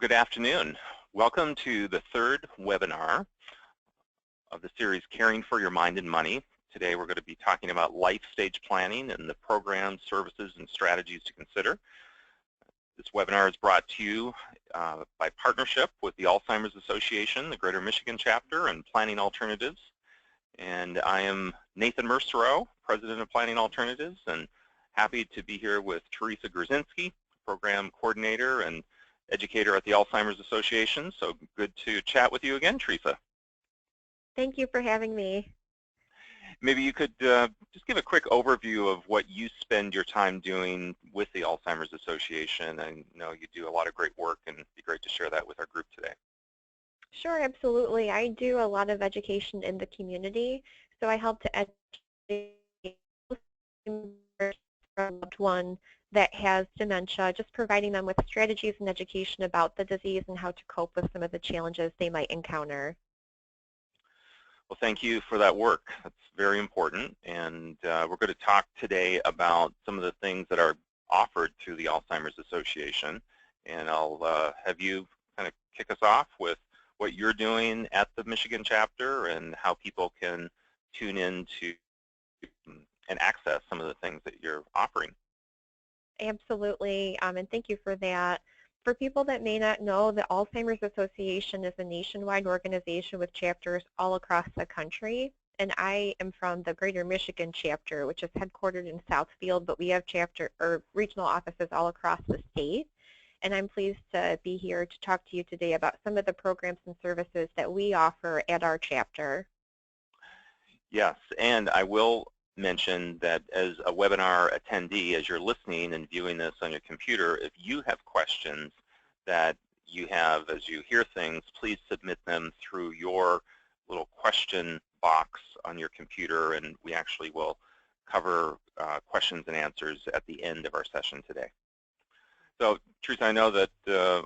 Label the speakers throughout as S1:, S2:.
S1: Good afternoon. Welcome to the third webinar of the series Caring for Your Mind and Money. Today we're going to be talking about life stage planning and the programs, services, and strategies to consider. This webinar is brought to you by partnership with the Alzheimer's Association, the Greater Michigan Chapter, and Planning Alternatives. And I am Nathan Mercereau, President of Planning Alternatives, and happy to be here with Teresa Grzinski, Program Coordinator and Educator at the Alzheimer's Association. So good to chat with you again, Teresa.
S2: Thank you for having me.
S1: Maybe you could just give a quick overview of what you spend your time doing with the Alzheimer's Association. I know you do a lot of great work, and it'd be great to share that with our group today.
S2: Sure, absolutely. I do a lot of education in the community, so I help to educate a loved one that has dementia, just providing them with strategies and education about the disease and how to cope with some of the challenges they might encounter.
S1: Well, thank you for that work. That's very important. And we're going to talk today about some of the things that are offered through the Alzheimer's Association. And I'll have you kind of kick us off with what you're doing at the Michigan chapter and how people can tune in to and access some of the things that you're offering.
S2: Absolutely, and thank you for that. For people that may not know, the Alzheimer's Association is a nationwide organization with chapters all across the country, and I am from the Greater Michigan chapter, which is headquartered in Southfield, but we have chapter or regional offices all across the state. And I'm pleased to be here to talk to you today about some of the programs and services that we offer at our chapter.
S1: Yes, and I will mention that as a webinar attendee, as you're listening and viewing this on your computer, if you have questions that you have as you hear things, please submit them through your little question box on your computer, and we actually will cover questions and answers at the end of our session today. So, Teresa, I know that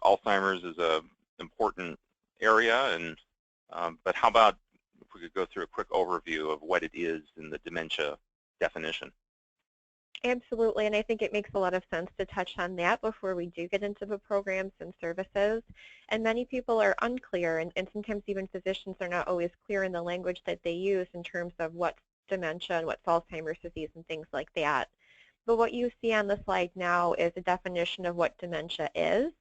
S1: Alzheimer's is an important area, and but how about if we could go through a quick overview of what it is in the dementia definition?
S2: Absolutely, and I think it makes a lot of sense to touch on that before we do get into the programs and services. And many people are unclear, and sometimes even physicians are not always clear in the language that they use in terms of what's dementia and what's Alzheimer's disease and things like that. But what you see on the slide now is a definition of what dementia is.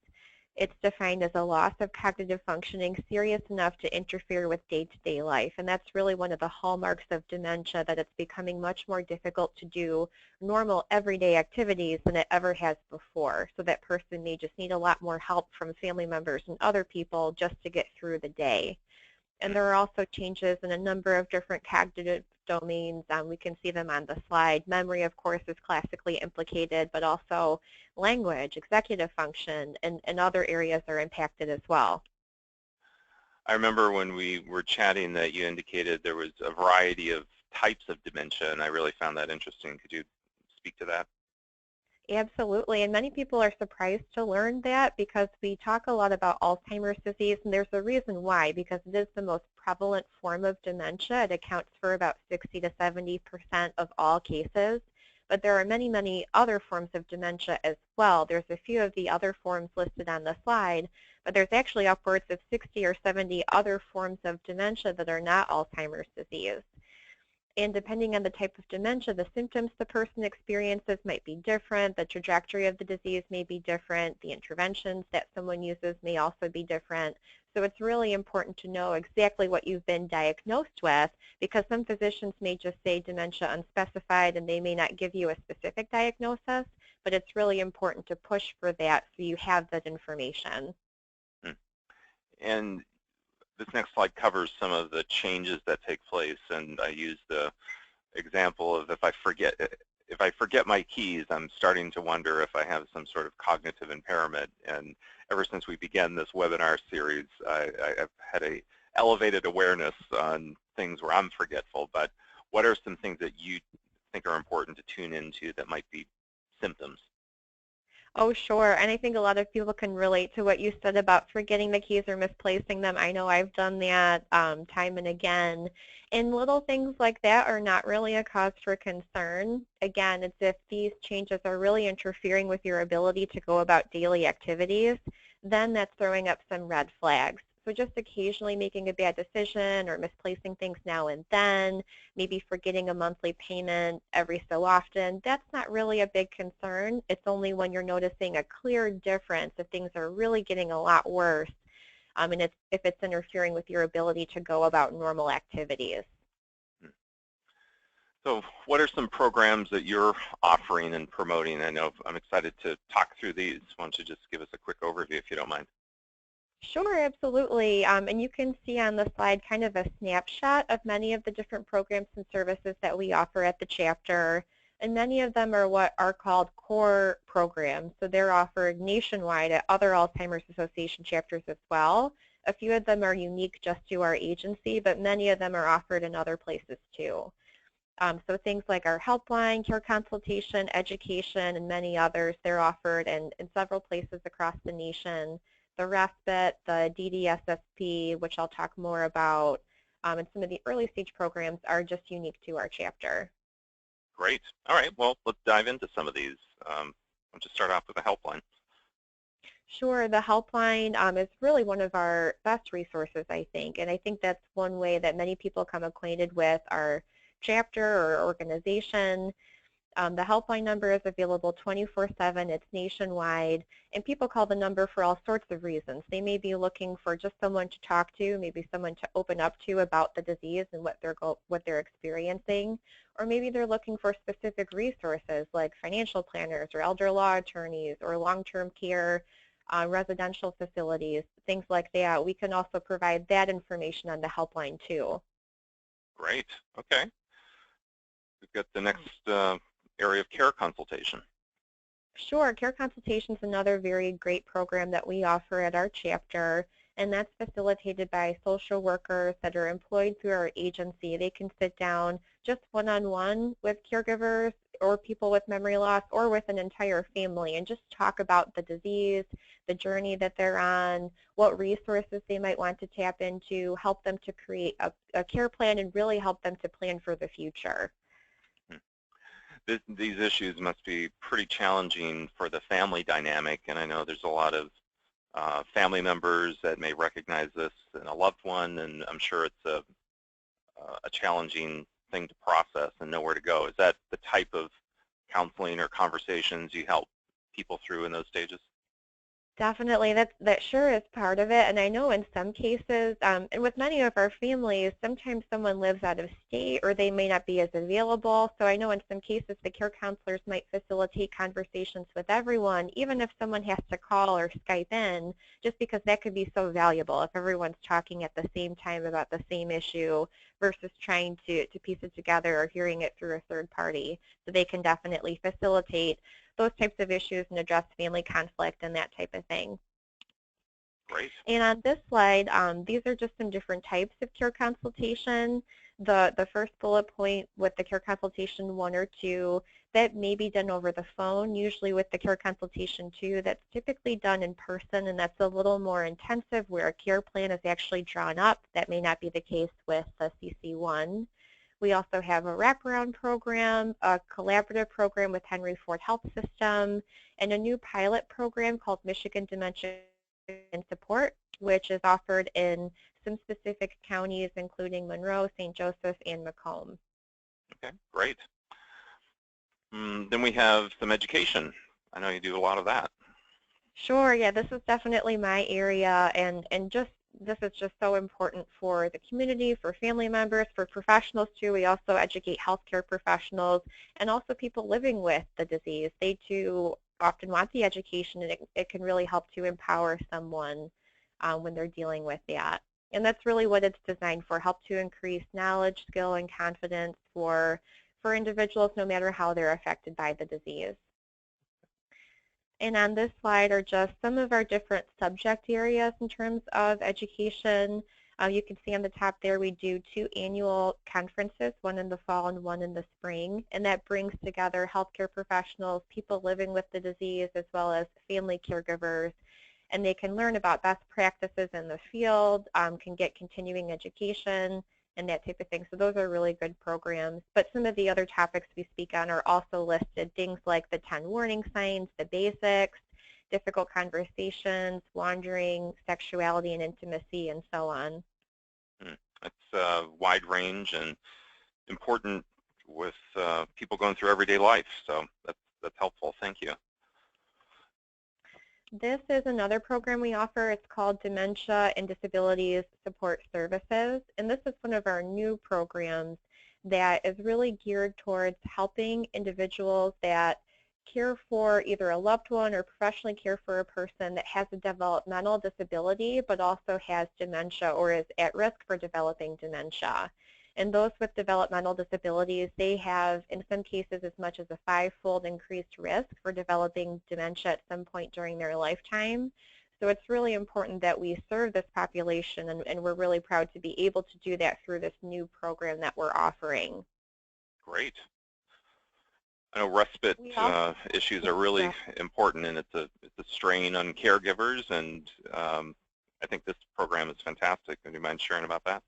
S2: It's defined as a loss of cognitive functioning serious enough to interfere with day-to-day life. And that's really one of the hallmarks of dementia, that it's becoming much more difficult to do normal everyday activities than it ever has before. So that person may just need a lot more help from family members and other people just to get through the day. And there are also changes in a number of different cognitive domains. We can see them on the slide. Memory, of course, is classically implicated, but also language, executive function, and other areas are impacted as well.
S1: I remember when we were chatting that you indicated there was a variety of types of dementia, and I really found that interesting. Could you speak to that?
S2: Absolutely, and many people are surprised to learn that because we talk a lot about Alzheimer's disease, and there's a reason why, because it is the most prevalent form of dementia. It accounts for about 60 to 70% of all cases, but there are many, many other forms of dementia as well. There's a few of the other forms listed on the slide, but there's actually upwards of 60 or 70 other forms of dementia that are not Alzheimer's disease. And depending on the type of dementia, the symptoms the person experiences might be different, the trajectory of the disease may be different, the interventions that someone uses may also be different. So it's really important to know exactly what you've been diagnosed with, because some physicians may just say dementia unspecified and they may not give you a specific diagnosis, but it's really important to push for that so you have that information.
S1: And this next slide covers some of the changes that take place, and I use the example of if I forget my keys, I'm starting to wonder if I have some sort of cognitive impairment. And ever since we began this webinar series, I've had a elevated awareness on things where I'm forgetful. But what are some things that you think are important to tune into that might be symptoms?
S2: Oh, sure. And I think a lot of people can relate to what you said about forgetting the keys or misplacing them. I know I've done that time and again. And little things like that are not really a cause for concern. Again, it's if these changes are really interfering with your ability to go about daily activities, then that's throwing up some red flags. So just occasionally making a bad decision or misplacing things now and then, maybe forgetting a monthly payment every so often, that's not really a big concern. It's only when you're noticing a clear difference, if things are really getting a lot worse, and if it's interfering with your ability to go about normal activities.
S1: So what are some programs that you're offering and promoting? I know I'm excited to talk through these. Why don't you just give us a quick overview if you don't mind?
S2: Sure, absolutely. And you can see on the slide kind of a snapshot of many of the different programs and services that we offer at the chapter. And many of them are what are called core programs. So they're offered nationwide at other Alzheimer's Association chapters as well. A few of them are unique just to our agency, but many of them are offered in other places too. So things like our helpline, care consultation, education, and many others, they're offered in several places across the nation. The respite, the DDSSP, which I'll talk more about, and some of the early stage programs are just unique to our chapter.
S1: Great. All right. Well, let's dive into some of these. I'll just start off with the helpline.
S2: Sure. The helpline is really one of our best resources, I think. And I think that's one way that many people come acquainted with our chapter or organization. The helpline number is available 24/7. It's nationwide, and people call the number for all sorts of reasons. They may be looking for just someone to talk to, maybe someone to open up to about the disease and what they're experiencing, or maybe they're looking for specific resources like financial planners or elder law attorneys or long-term care, residential facilities, things like that. We can also provide that information on the helpline too.
S1: Great. Okay. We've got the next area of care consultation.
S2: Sure. Care consultation is another very great program that we offer at our chapter, and that's facilitated by social workers that are employed through our agency. They can sit down just one-on-one with caregivers or people with memory loss or with an entire family and just talk about the disease, the journey that they're on, what resources they might want to tap into, help them to create a care plan, and really help them to plan for the future.
S1: These issues must be pretty challenging for the family dynamic, and I know there's a lot of family members that may recognize this in a loved one, and I'm sure it's a challenging thing to process and know where to go. Is that the type of counseling or conversations you help people through in those stages?
S2: Definitely, that sure is part of it, and I know in some cases, and with many of our families, sometimes someone lives out of state or they may not be as available, so I know in some cases the care counselors might facilitate conversations with everyone, even if someone has to call or Skype in, just because that could be so valuable if everyone's talking at the same time about the same issue versus trying to piece it together or hearing it through a third party. So they can definitely facilitate those types of issues and address family conflict and that type of thing.
S1: Great.
S2: And on this slide, these are just some different types of care consultation. The first bullet point with the care consultation 1 or 2, that may be done over the phone. Usually with the care consultation 2, that's typically done in person, and that's a little more intensive where a care plan is actually drawn up. That may not be the case with the CC1. We also have a wraparound program, a collaborative program with Henry Ford Health System, and a new pilot program called Michigan Dementia and Support, which is offered in some specific counties, including Monroe, St. Joseph, and Macomb.
S1: Okay, great. Then we have some education. I know you do a lot of that.
S2: Sure, yeah, this is definitely my area, and this is just so important for the community, for family members, for professionals too. We also educate healthcare professionals and also people living with the disease. They too often want the education, and it can really help to empower someone when they're dealing with that. And that's really what it's designed for, help to increase knowledge, skill, and confidence for individuals no matter how they're affected by the disease. And on this slide are just some of our different subject areas in terms of education. You can see on the top there we do 2 annual conferences, one in the fall and one in the spring, and that brings together healthcare professionals, people living with the disease, as well as family caregivers, and they can learn about best practices in the field, can get continuing education, and that type of thing. So those are really good programs. But some of the other topics we speak on are also listed, things like the 10 warning signs, the basics, difficult conversations, wandering, sexuality and intimacy, and so on.
S1: It's a wide range and important with people going through everyday life, so that's helpful. Thank you.
S2: This is another program we offer. It's called Dementia and Disabilities Support Services, and this is one of our new programs that is really geared towards helping individuals that care for either a loved one or professionally care for a person that has a developmental disability but also has dementia or is at risk for developing dementia. And those with developmental disabilities, they have, in some cases, as much as a 5-fold increased risk for developing dementia at some point during their lifetime. So it's really important that we serve this population, and we're really proud to be able to do that through this new program that we're offering.
S1: Great. I know respite issues are really important, and it's a strain on caregivers, and I think this program is fantastic. Would you mind sharing about that?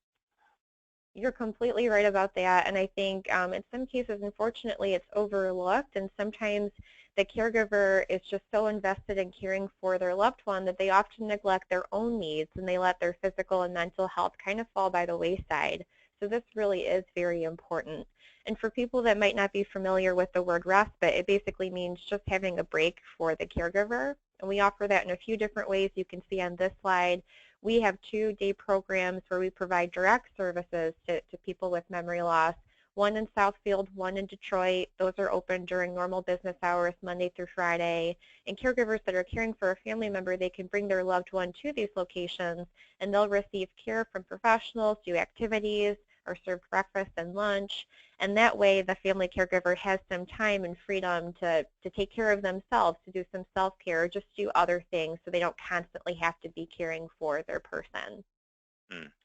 S2: You're completely right about that, and I think in some cases, unfortunately, it's overlooked, and sometimes the caregiver is just so invested in caring for their loved one that they often neglect their own needs, and they let their physical and mental health kind of fall by the wayside. So this really is very important. And for people that might not be familiar with the word respite, it basically means just having a break for the caregiver, and we offer that in a few different ways. You can see on this slide. We have 2-day programs where we provide direct services to people with memory loss, one in Southfield, one in Detroit. Those are open during normal business hours, Monday through Friday. And caregivers that are caring for a family member, they can bring their loved one to these locations, and they'll receive care from professionals, do activities, or serve breakfast and lunch. And that way, the family caregiver has some time and freedom to take care of themselves, to do some self-care, or just do other things so they don't constantly have to be caring for their person.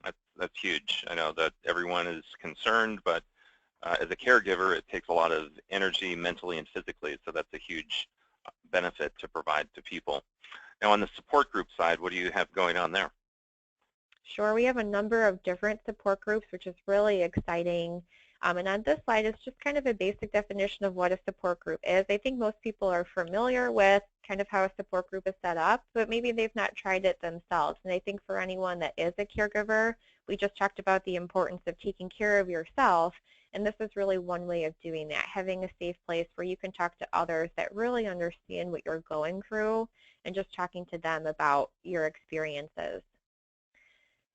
S1: That's huge. I know that everyone is concerned, but as a caregiver, it takes a lot of energy mentally and physically, so that's a huge benefit to provide to people. Now, on the support group side, what do you have going on there?
S2: Sure, we have a number of different support groups, which is really exciting. And on this slide, it's just kind of a basic definition of what a support group is. I think most people are familiar with kind of how a support group is set up, but maybe they've not tried it themselves. And I think for anyone that is a caregiver, we just talked about the importance of taking care of yourself, and this is really one way of doing that, having a safe place where you can talk to others that really understand what you're going through and just talking to them about your experiences.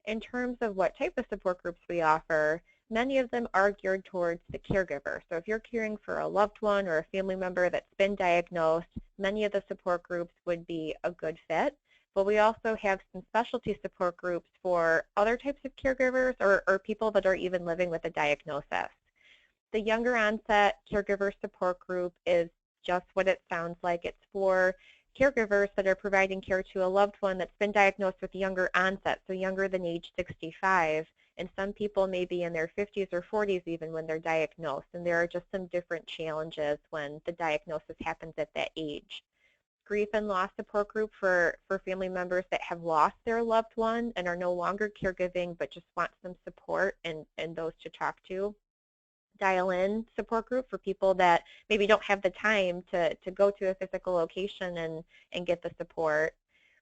S2: In terms of what type of support groups we offer, many of them are geared towards the caregiver. So if you're caring for a loved one or a family member that's been diagnosed, many of the support groups would be a good fit. But we also have some specialty support groups for other types of caregivers or people that are even living with a diagnosis. The younger onset caregiver support group is just what it sounds like. It's for caregivers that are providing care to a loved one that's been diagnosed with younger onset, so younger than age 65. And some people may be in their 50s or 40s even when they're diagnosed, and there are just some different challenges when the diagnosis happens at that age. Grief and loss support group for family members that have lost their loved one and are no longer caregiving but just want some support and those to talk to. Dial-in support group for people that maybe don't have the time to go to a physical location and get the support.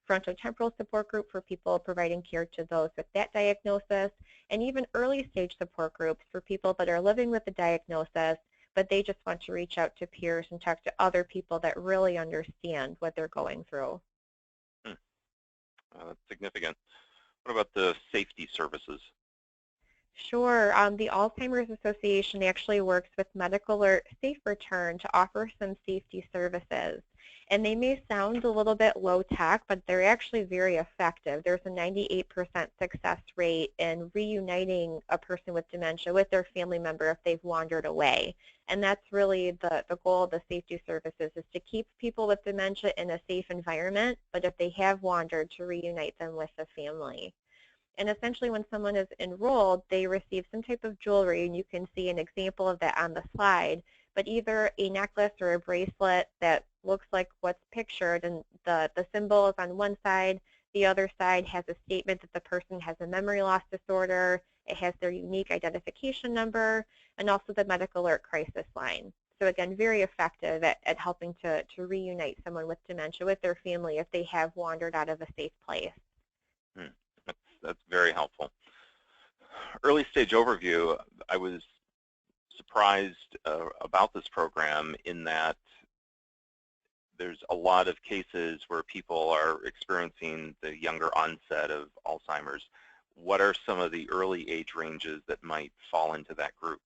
S2: Frontotemporal support group for people providing care to those with that diagnosis, and even early stage support groups for people that are living with the diagnosis, but they just want to reach out to peers and talk to other people that really understand what they're going through.
S1: That's significant. What about the safety services?
S2: Sure. The Alzheimer's Association actually works with Medical Alert Safe Return to offer some safety services. And they may sound a little bit low tech, but they're actually very effective. There's a 98% success rate in reuniting a person with dementia with their family member if they've wandered away. And that's really the goal of the safety services, is to keep people with dementia in a safe environment, but if they have wandered, to reunite them with the family. And essentially when someone is enrolled, they receive some type of jewelry, and you can see an example of that on the slide, but either a necklace or a bracelet that looks like what's pictured, and the symbol is on one side. The other side has a statement that the person has a memory loss disorder. It has their unique identification number and also the Medical Alert crisis line. So again, very effective at helping to reunite someone with dementia with their family if they have wandered out of a safe place.
S1: Hmm. That's very helpful. Early stage overview, I was surprised about this program in that there's a lot of cases where people are experiencing the younger onset of Alzheimer's. What are some of the early age ranges that might fall into that group?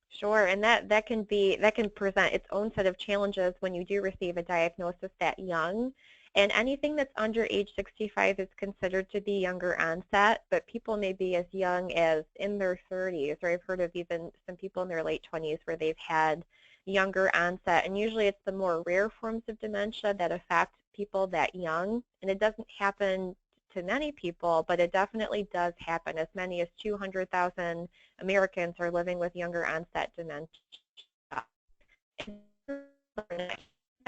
S2: Sure, and that can present its own set of challenges when you do receive a diagnosis that young. And anything that's under age 65 is considered to be younger onset, but people may be as young as in their 30s, or I've heard of even some people in their late 20s where they've had younger onset. And usually it's the more rare forms of dementia that affect people that young, and it doesn't happen to many people, but it definitely does happen. As many as 200,000 Americans are living with younger onset dementia.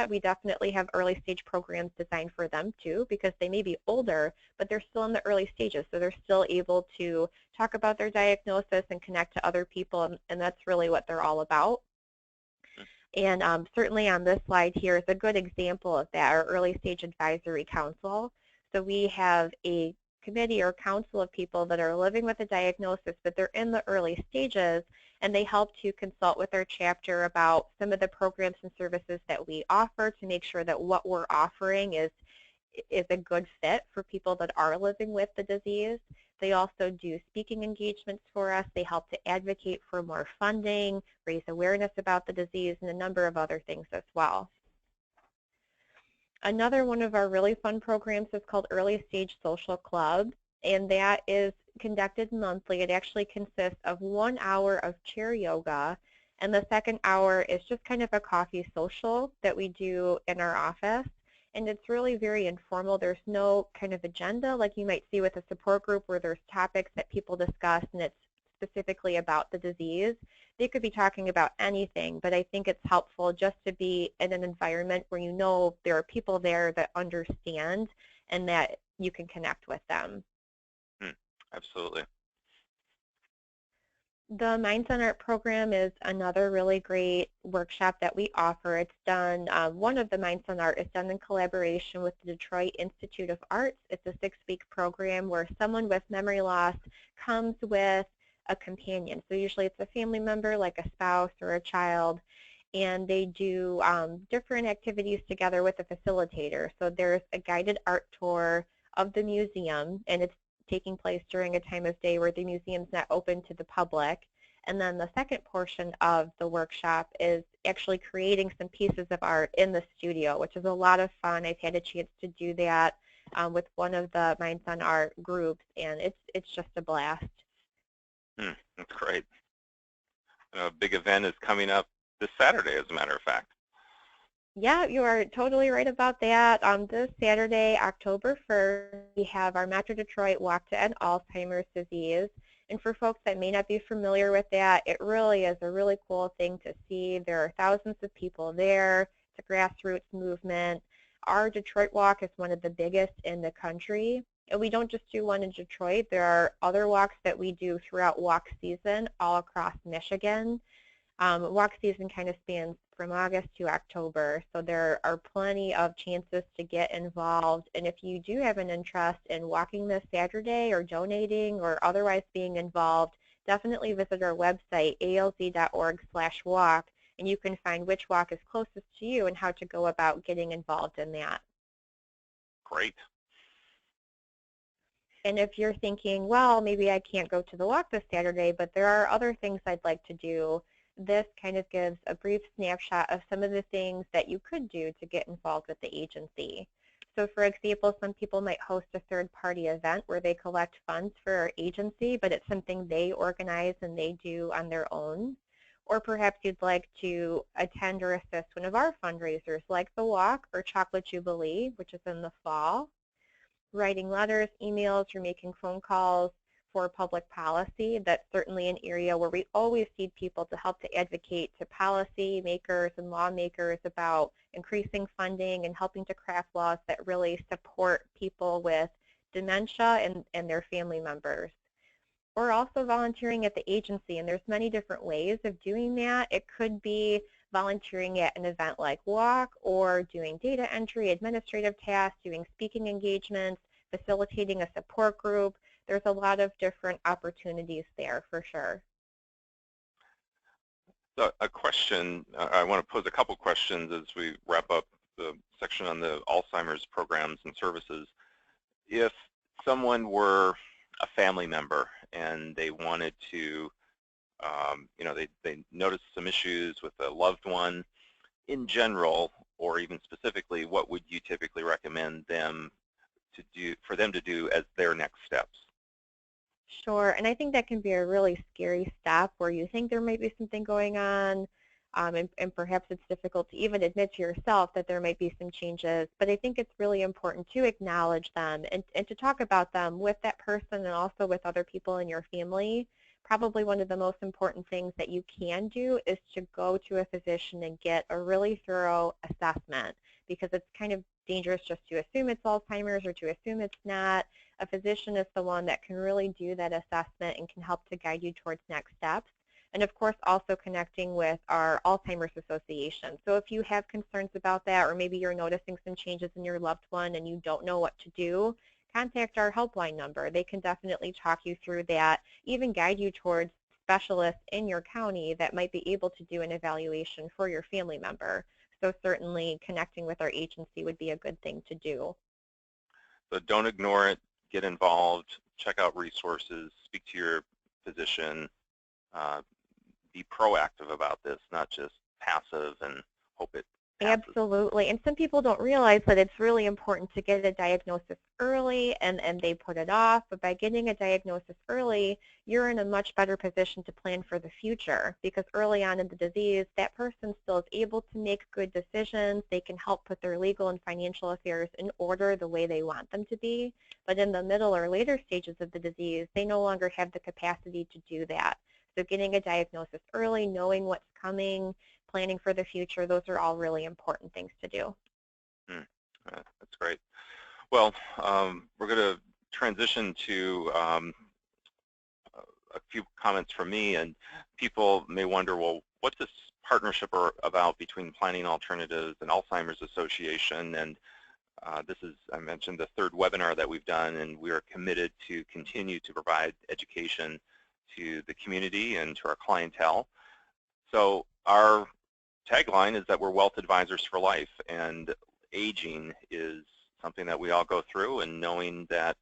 S2: We definitely have early stage programs designed for them too, because they may be older, but they're still in the early stages, so they're still able to talk about their diagnosis and connect to other people, and that's really what they're all about. And certainly on this slide here is a good example of that, our early stage advisory council. So we have a committee or council of people that are living with a diagnosis, but they're in the early stages, and they help to consult with our chapter about some of the programs and services that we offer to make sure that what we're offering is a good fit for people that are living with the disease. They also do speaking engagements for us. They help to advocate for more funding, raise awareness about the disease, and a number of other things as well. Another one of our really fun programs is called Early Stage Social Club, and that is conducted monthly. It actually consists of 1 hour of chair yoga, and the second hour is just kind of a coffee social that we do in our office. And it's really very informal. There's no kind of agenda like you might see with a support group where there's topics that people discuss and it's specifically about the disease. They could be talking about anything, but I think it's helpful just to be in an environment where you know there are people there that understand and that you can connect with them.
S1: Absolutely.
S2: The Minds on Art program is another really great workshop that we offer. It's done, one of the Minds on Art is done in collaboration with the Detroit Institute of Arts. It's a 6-week program where someone with memory loss comes with a companion. So usually it's a family member like a spouse or a child, and they do different activities together with a facilitator. So there's a guided art tour of the museum, and it's taking place during a time of day where the museum's not open to the public. And then the second portion of the workshop is actually creating some pieces of art in the studio, which is a lot of fun. I've had a chance to do that with one of the Minds on Art groups, and it's just a blast.
S1: That's great. A big event is coming up this Saturday, as a matter of fact.
S2: Yeah, you are totally right about that. On this Saturday, October 1st, we have our Metro Detroit Walk to End Alzheimer's Disease. And for folks that may not be familiar with that, it really is a really cool thing to see. There are thousands of people there. It's a grassroots movement. Our Detroit Walk is one of the biggest in the country. And we don't just do one in Detroit. There are other walks that we do throughout walk season all across Michigan. Walk season kind of spans from August to October, so there are plenty of chances to get involved. And if you do have an interest in walking this Saturday or donating or otherwise being involved, definitely visit our website, alz.org/walk, and you can find which walk is closest to you and how to go about getting involved in that.
S1: Great.
S2: And if you're thinking, well, maybe I can't go to the walk this Saturday, but there are other things I'd like to do, this kind of gives a brief snapshot of some of the things that you could do to get involved with the agency. So for example, some people might host a third-party event where they collect funds for our agency, but it's something they organize and they do on their own. Or perhaps you'd like to attend or assist one of our fundraisers like the Walk or Chocolate Jubilee, which is in the fall. Writing letters, emails, or making phone calls for public policy. That's certainly an area where we always need people to help to advocate to policy makers and lawmakers about increasing funding and helping to craft laws that really support people with dementia and their family members. or also volunteering at the agency. And there's many different ways of doing that. It could be volunteering at an event like Walk, or doing data entry, administrative tasks, doing speaking engagements, facilitating a support group. There's a lot of different opportunities there for sure.
S1: So a question, I want to pose a couple questions as we wrap up the section on the Alzheimer's programs and services. If someone were a family member and they wanted to, they noticed some issues with a loved one, in general, or even specifically, what would you typically recommend them to do, for them to do as their next steps?
S2: Sure, and I think that can be a really scary step where you think there might be something going on, and perhaps it's difficult to even admit to yourself that there might be some changes, but I think it's really important to acknowledge them and to talk about them with that person and also with other people in your family. Probably one of the most important things that you can do is to go to a physician and get a really thorough assessment, because it's kind of dangerous just to assume it's Alzheimer's or to assume it's not. A physician is the one that can really do that assessment and can help to guide you towards next steps. And of course, also connecting with our Alzheimer's Association. So if you have concerns about that, or maybe you're noticing some changes in your loved one and you don't know what to do, contact our helpline number. They can definitely talk you through that, even guide you towards specialists in your county that might be able to do an evaluation for your family member. So certainly connecting with our agency would be a good thing to do.
S1: So don't ignore it, get involved, check out resources, speak to your physician, be proactive about this, not just passive and hope it passes.
S2: Absolutely. And some people don't realize that it's really important to get a diagnosis early, and they put it off. But by getting a diagnosis early, you're in a much better position to plan for the future, because early on in the disease, that person still is able to make good decisions. They can help put their legal and financial affairs in order the way they want them to be. But in the middle or later stages of the disease, they no longer have the capacity to do that. So getting a diagnosis early, knowing what's coming, planning for the future, those are all really important things to do.
S1: That's great. Well, we're going to transition to a few comments from me, and people may wonder, well, what's this partnership about between Planning Alternatives and Alzheimer's Association? And this is, I mentioned, the third webinar that we've done, and we are committed to continue to provide education to the community and to our clientele. So our tagline is that we're wealth advisors for life, and aging is something that we all go through, and knowing that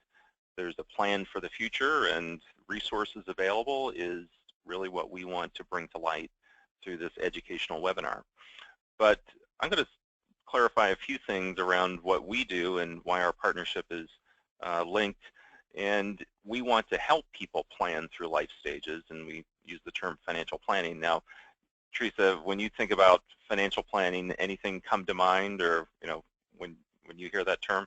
S1: there's a plan for the future and resources available is really what we want to bring to light through this educational webinar. But I'm going to clarify a few things around what we do and why our partnership is linked. And we want to help people plan through life stages, and we use the term financial planning. Now, Teresa, when you think about financial planning, anything come to mind, or when you hear that term?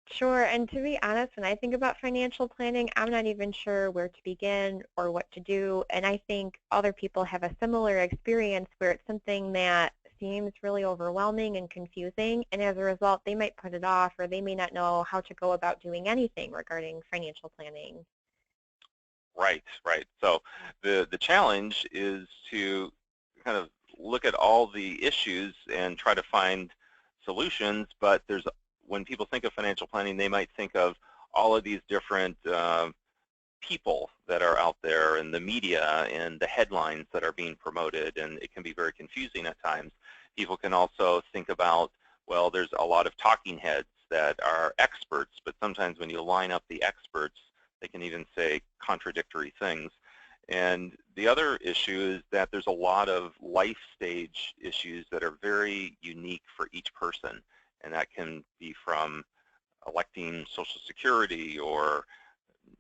S2: Sure, and to be honest, when I think about financial planning, I'm not even sure where to begin or what to do, and I think other people have a similar experience where it's something that seems really overwhelming and confusing, and as a result, they might put it off, or they may not know how to go about doing anything regarding financial planning.
S1: Right, right. So the challenge is to kind of look at all the issues and try to find solutions, but when people think of financial planning, they might think of all of these different people that are out there in the media and the headlines that are being promoted, and it can be very confusing at times. People can also think about, well, there's a lot of talking heads that are experts, but sometimes when you line up the experts, they can even say contradictory things. And the other issue is that there's a lot of life stage issues that are very unique for each person, and that can be from electing Social Security, or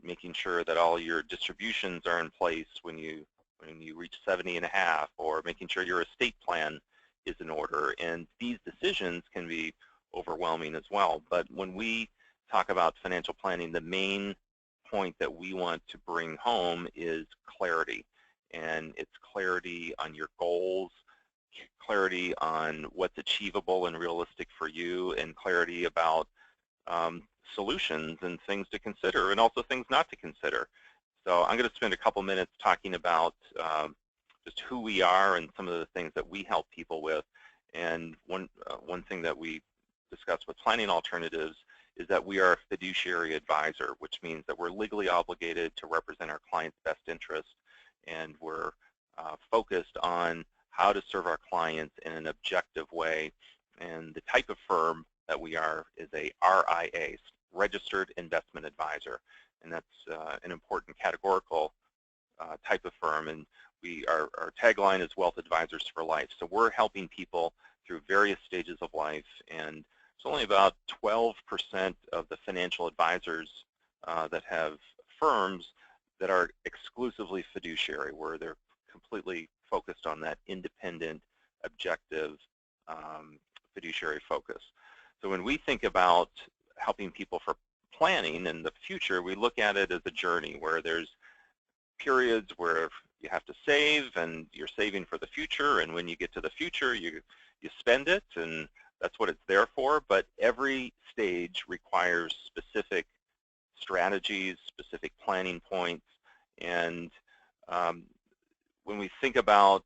S1: making sure that all your distributions are in place when you reach 70 and a half, or making sure your estate plan is in order. And these decisions can be overwhelming as well. But when we talk about financial planning, the main point that we want to bring home is clarity. And it's clarity on your goals, clarity on what's achievable and realistic for you, and clarity about solutions and things to consider, and also things not to consider. So I'm going to spend a couple minutes talking about just who we are and some of the things that we help people with. And one thing that we discuss with Planning Alternatives is that we are a fiduciary advisor, which means that we're legally obligated to represent our client's best interest, and we're focused on how to serve our clients in an objective way. And the type of firm that we are is a RIA, Registered Investment Advisor, and that's an important categorical type of firm. And our tagline is Wealth Advisors for Life. So we're helping people through various stages of life, and it's only about 12% of the financial advisors that have firms that are exclusively fiduciary, where they're completely focused on that independent, objective fiduciary focus. So when we think about helping people for planning in the future, we look at it as a journey where there's periods where you have to save and you're saving for the future, and when you get to the future you spend it, and that's what it's there for. But every stage requires specific strategies, specific planning points, and when we think about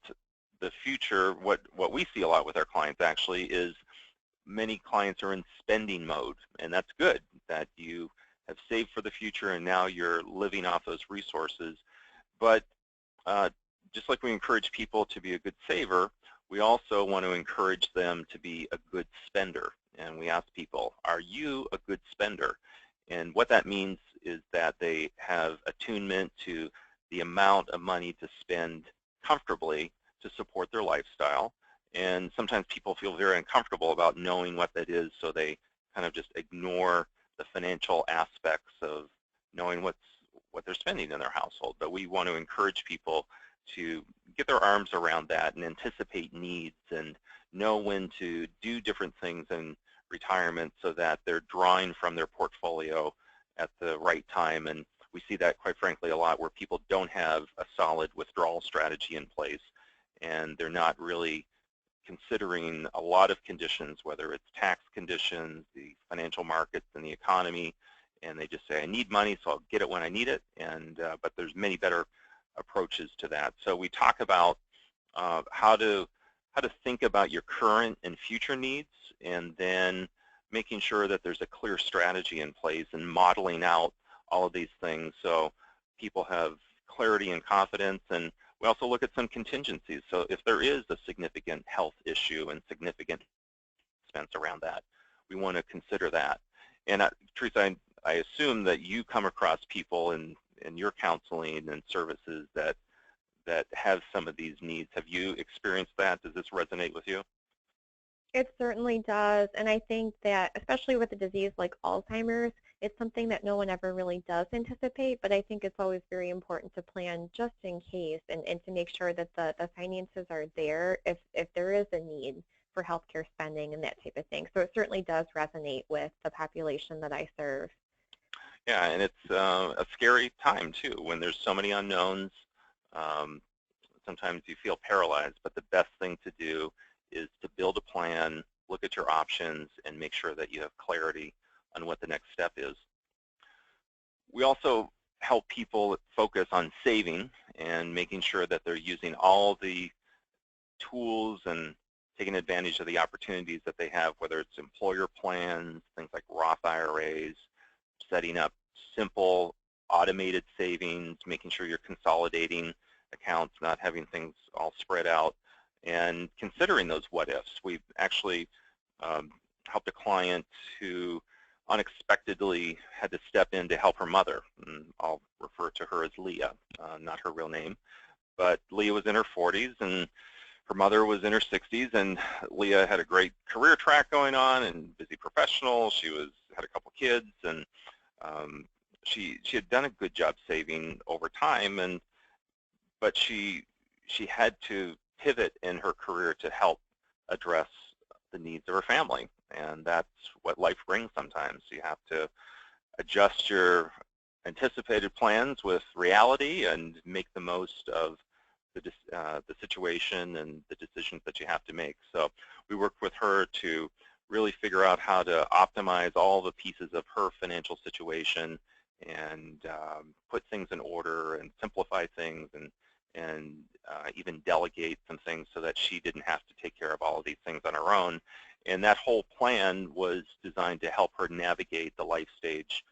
S1: the future, what we see a lot with our clients actually is many clients are in spending mode, and that's good that you have saved for the future and now you're living off those resources. But just like we encourage people to be a good saver, we also want to encourage them to be a good spender. And we ask people, are you a good spender? And what that means is that they have attunement to the amount of money to spend comfortably to support their lifestyle. And sometimes people feel very uncomfortable about knowing what that is, so they kind of just ignore the financial aspects of knowing what they're spending in their household. But we want to encourage people to get their arms around that and anticipate needs and know when to do different things in retirement so that they're drawing from their portfolio at the right time. And we see that, quite frankly, a lot where people don't have a solid withdrawal strategy in place, and they're not really considering a lot of conditions, whether it's tax conditions, the financial markets, and the economy, and they just say, I need money, so I'll get it when I need it. And but there's many better approaches to that. So we talk about how to think about your current and future needs, and then making sure that there's a clear strategy in place and modeling out all of these things so people have clarity and confidence. And we also look at some contingencies. So if there is a significant health issue and significant expense around that, we want to consider that. And Teresa, I assume that you come across people in your counseling and services that have some of these needs. Have you experienced that? Does this resonate with you?
S2: It certainly does, and I think that especially with a disease like Alzheimer's, it's something that no one ever really does anticipate, but I think it's always very important to plan just in case, and to make sure that the finances are there if there is a need for healthcare spending and that type of thing. So it certainly does resonate with the population that I serve.
S1: Yeah, and it's a scary time too when there's so many unknowns. Sometimes you feel paralyzed, but the best thing to do is to build a plan, look at your options, and make sure that you have clarity on what the next step is. We also help people focus on saving and making sure that they're using all the tools and taking advantage of the opportunities that they have, whether it's employer plans, things like Roth IRAs, setting up simple automated savings, making sure you're consolidating accounts, not having things all spread out, and considering those what-ifs. We've actually helped a client who unexpectedly had to step in to help her mother. And I'll refer to her as Leah, not her real name. But Leah was in her 40s, and her mother was in her 60s, and Leah had a great career track going on and busy professional. She had a couple kids, and she had done a good job saving over time, but she had to pivot in her career to help address the needs of her family, and that's what life brings sometimes. You have to adjust your anticipated plans with reality and make the most of the situation and the decisions that you have to make. So we worked with her to really figure out how to optimize all the pieces of her financial situation and put things in order and simplify things and even delegate some things so that she didn't have to take care of all of these things on her own. And that whole plan was designed to help her navigate the life stage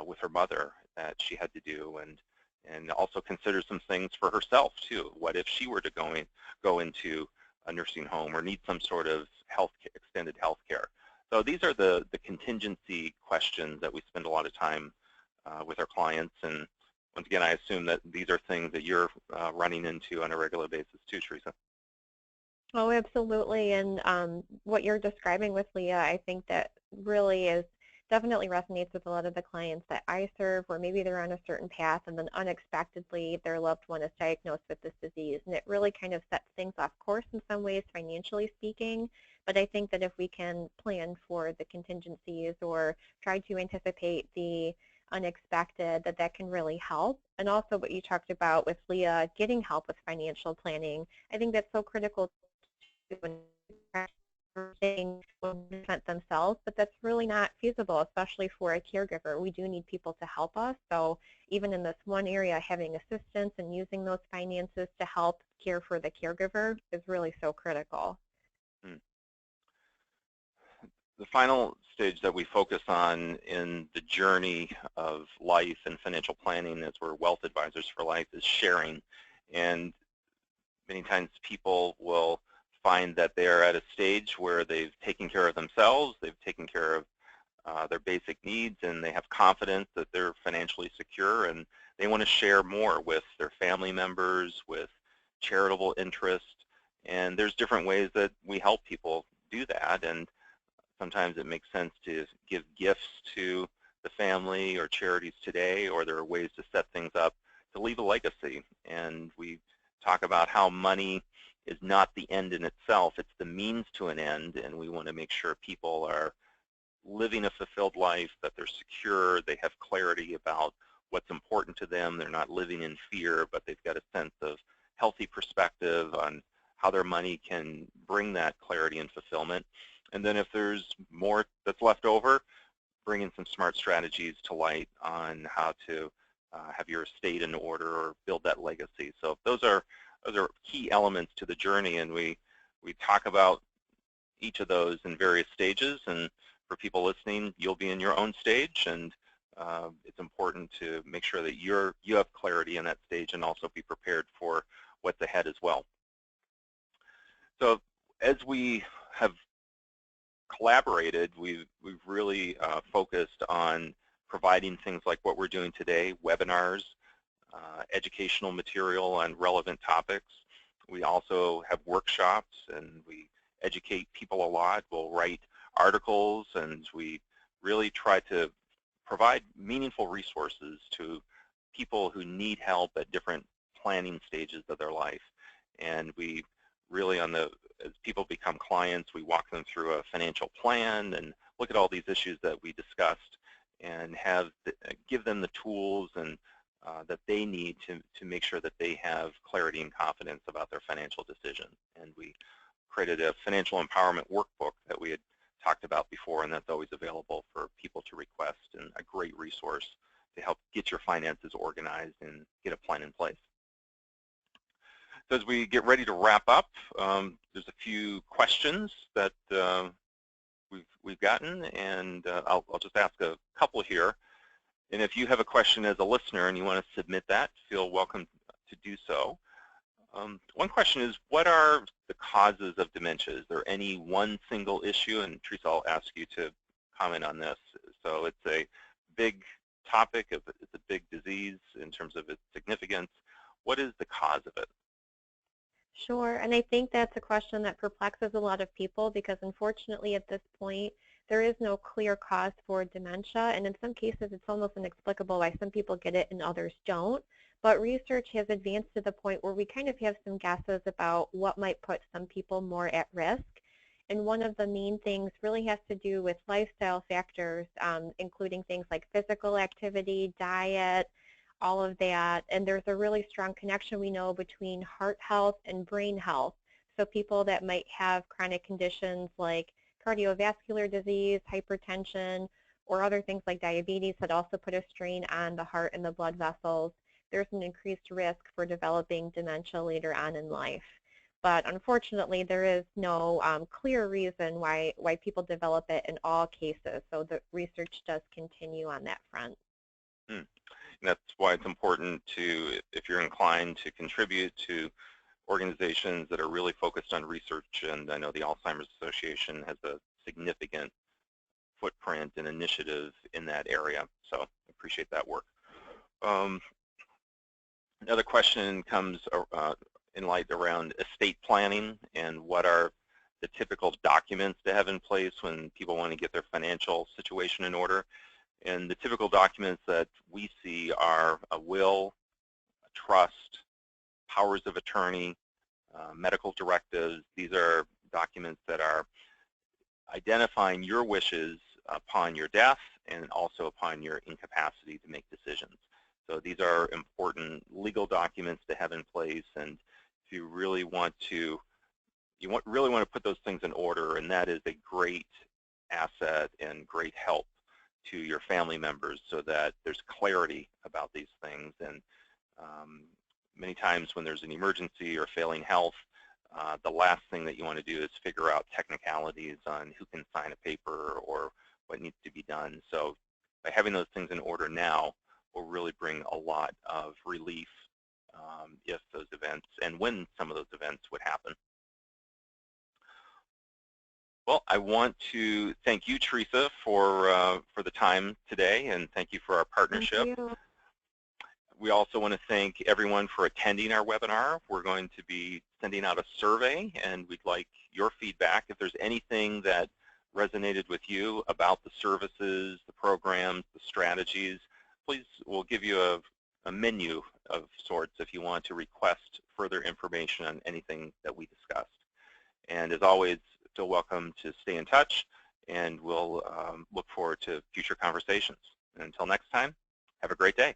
S1: with her mother that she had to do, and also consider some things for herself too. What if she were to go into a nursing home or need some sort of extended health care? So these are the contingency questions that we spend a lot of time with our clients. And once again, I assume that these are things that you're running into on a regular basis too, Teresa.
S2: Oh, absolutely. And what you're describing with Leah, I think that really is definitely resonates with a lot of the clients that I serve, where maybe they're on a certain path and then unexpectedly their loved one is diagnosed with this disease. And it really kind of sets things off course in some ways, financially speaking. But I think that if we can plan for the contingencies or try to anticipate the unexpected, that can really help. And also what you talked about with Leah, getting help with financial planning, I think that's so critical when saying 100% themselves, but that's really not feasible, especially for a caregiver. We do need people to help us. So even in this one area, having assistance and using those finances to help care for the caregiver is really so critical.
S1: Hmm. The final stage that we focus on in the journey of life and financial planning, as we're wealth advisors for life, is sharing. And many times people will find that they're at a stage where they've taken care of themselves, they've taken care of their basic needs, and they have confidence that they're financially secure, and they want to share more with their family members, with charitable interest. And there's different ways that we help people do that. And sometimes it makes sense to give gifts to the family or charities today, or there are ways to set things up to leave a legacy. And we talk about how money is not the end in itself, it's the means to an end, and we want to make sure people are living a fulfilled life, that they're secure, they have clarity about what's important to them, they're not living in fear, but they've got a sense of healthy perspective on how their money can bring that clarity and fulfillment. And then if there's more that's left over, bringing some smart strategies to light on how to have your estate in order or build that legacy. So those are key elements to the journey, and we talk about each of those in various stages. And for people listening, you'll be in your own stage, and it's important to make sure that you have clarity in that stage and also be prepared for what's ahead as well. So as we have collaborated, we've really focused on providing things like what we're doing today, webinars, educational material on relevant topics. We also have workshops, and we educate people a lot. We'll write articles, and we really try to provide meaningful resources to people who need help at different planning stages of their life. And we really, as people become clients, we walk them through a financial plan and look at all these issues that we discussed, and give them the tools and that they need to make sure that they have clarity and confidence about their financial decisions. And we created a financial empowerment workbook that we had talked about before, and that's always available for people to request, and a great resource to help get your finances organized and get a plan in place. So as we get ready to wrap up, there's a few questions that we've gotten, and I'll just ask a couple here. And if you have a question as a listener and you want to submit that, feel welcome to do so. One question is, what are the causes of dementia? Is there any one single issue? And Teresa, I'll ask you to comment on this. So it's a big topic, it's a big disease in terms of its significance. What is the cause of it?
S2: Sure, and I think that's a question that perplexes a lot of people, because unfortunately at this point there is no clear cause for dementia, and in some cases it's almost inexplicable why some people get it and others don't. But research has advanced to the point where we kind of have some guesses about what might put some people more at risk. And one of the main things really has to do with lifestyle factors, including things like physical activity, diet, all of that. And there's a really strong connection, we know, between heart health and brain health. So people that might have chronic conditions like cardiovascular disease, hypertension, or other things like diabetes that also put a strain on the heart and the blood vessels, there's an increased risk for developing dementia later on in life. But unfortunately, there is no clear reason why people develop it in all cases. So the research does continue on that front.
S1: And that's why it's important to, if you're inclined to contribute to organizations that are really focused on research, and I know the Alzheimer's Association has a significant footprint and initiative in that area, so I appreciate that work. Another question comes in light around estate planning and what are the typical documents to have in place when people want to get their financial situation in order. And the typical documents that we see are a will, a trust, powers of attorney, medical directives. These are documents that are identifying your wishes upon your death and also upon your incapacity to make decisions. So these are important legal documents to have in place, and if you really want to, really want to put those things in order, and that is a great asset and great help to your family members so that there's clarity about these things. And many times when there's an emergency or failing health, the last thing that you want to do is figure out technicalities on who can sign a paper or what needs to be done. So by having those things in order now will really bring a lot of relief if those events and when some of those events would happen. Well, I want to thank you, Teresa, for the time today, and thank you for our partnership.
S2: Thank you.
S1: We also want to thank everyone for attending our webinar. We're going to be sending out a survey, and we'd like your feedback. If there's anything that resonated with you about the services, the programs, the strategies, please, we'll give you a menu of sorts if you want to request further information on anything that we discussed. And as always, feel welcome to stay in touch, and we'll look forward to future conversations. And until next time, have a great day.